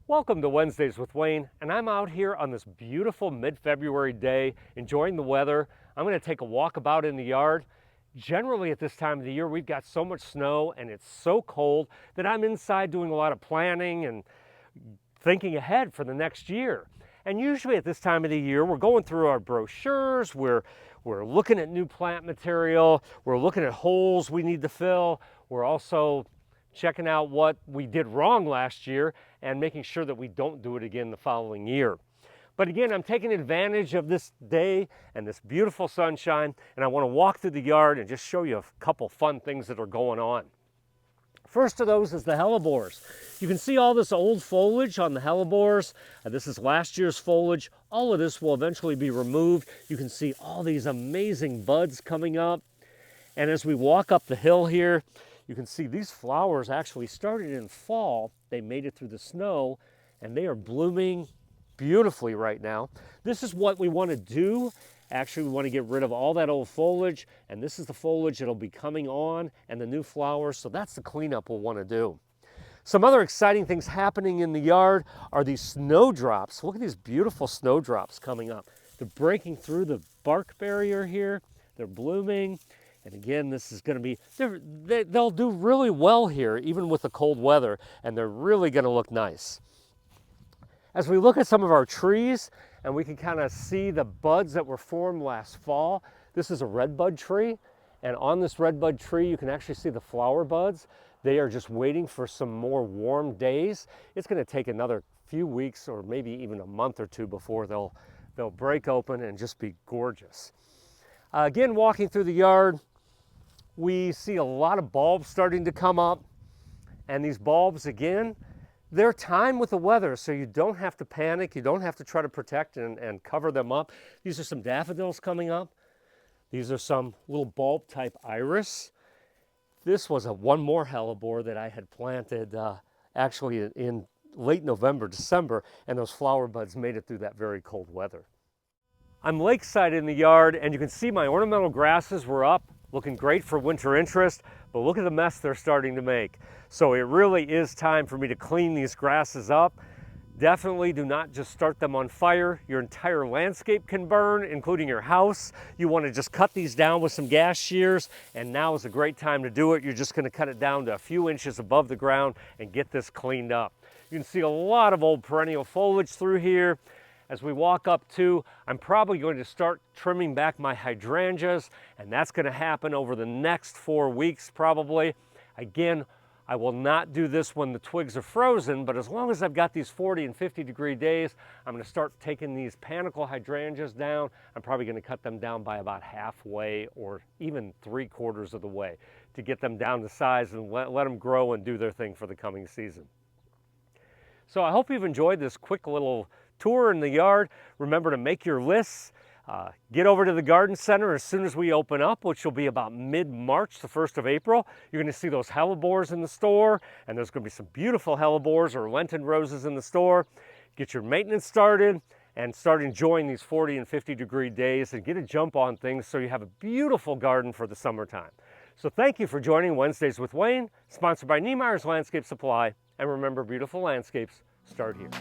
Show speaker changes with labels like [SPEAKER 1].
[SPEAKER 1] Welcome to Wednesdays with Wayne, and I'm out here on this beautiful mid-February day enjoying the weather. I'm going to take a walk about in the yard. Generally at this time of the year we've got so much snow and it's so cold that I'm inside doing a lot of planning and thinking ahead for the next year. And usually at this time of the year we're going through our brochures, we're looking at new plant material, we're looking at holes we need to fill, we're also checking out what we did wrong last year and making sure that we don't do it again the following year. But again, I'm taking advantage of this day and this beautiful sunshine, and I want to walk through the yard and just show you a couple fun things that are going on. First of those is the hellebores. You can see all this old foliage on the hellebores. This is last year's foliage. All of this will eventually be removed. You can see all these amazing buds coming up. And as we walk up the hill here, you can see these flowers actually started in fall. They made it through the snow and they are blooming beautifully right now. This is what we want to do. Actually, we want to get rid of all that old foliage, and this is the foliage that'll be coming on and the new flowers. So that's the cleanup we'll want to do. Some other exciting things happening in the yard are these snowdrops. Look at these beautiful snowdrops coming up. They're breaking through the bark barrier here. They're blooming. And again, this is going to be, they'll do really well here, even with the cold weather, and they're really going to look nice. As we look at some of our trees, and we can kind of see the buds that were formed last fall, this is a redbud tree, and on this redbud tree, you can actually see the flower buds. They are just waiting for some more warm days. It's going to take another few weeks or maybe even a month or two before they'll break open and just be gorgeous. Again, walking through the yard, we see a lot of bulbs starting to come up, and these bulbs, again, they're timed with the weather, so you don't have to panic, you don't have to try to protect and cover them up. These are some daffodils coming up. These are some little bulb type iris. This was one more hellebore that I had planted actually in late November, December, and those flower buds made it through that very cold weather. I'm lakeside in the yard, and you can see my ornamental grasses were up, looking great for winter interest, but look at the mess they're starting to make. So it really is time for me to clean these grasses up. Definitely do not just start them on fire. Your entire landscape can burn, including your house. You want to just cut these down with some gas shears, and now is a great time to do it. You're just going to cut it down to a few inches above the ground and get this cleaned up. You can see a lot of old perennial foliage through here. As we walk up to, I'm probably going to start trimming back my hydrangeas, and that's going to happen over the next 4 weeks probably. Again, I will not do this when the twigs are frozen, but as long as I've got these 40 and 50 degree days, I'm going to start taking these panicle hydrangeas down. I'm probably going to cut them down by about halfway or even 3/4 of the way to get them down to size and let them grow and do their thing for the coming season. So I hope you've enjoyed this quick little tour in the yard. Remember to make your lists. Get over to the garden center as soon as we open up, which will be about mid-March, the 1st of April. You're going to see those hellebores in the store, and there's going to be some beautiful hellebores or Lenten roses in the store. Get your maintenance started and start enjoying these 40 and 50 degree days and get a jump on things so you have a beautiful garden for the summertime. So thank you for joining Wednesdays with Wayne, sponsored by Niemeyer's Landscape Supply. And remember, beautiful landscapes start here.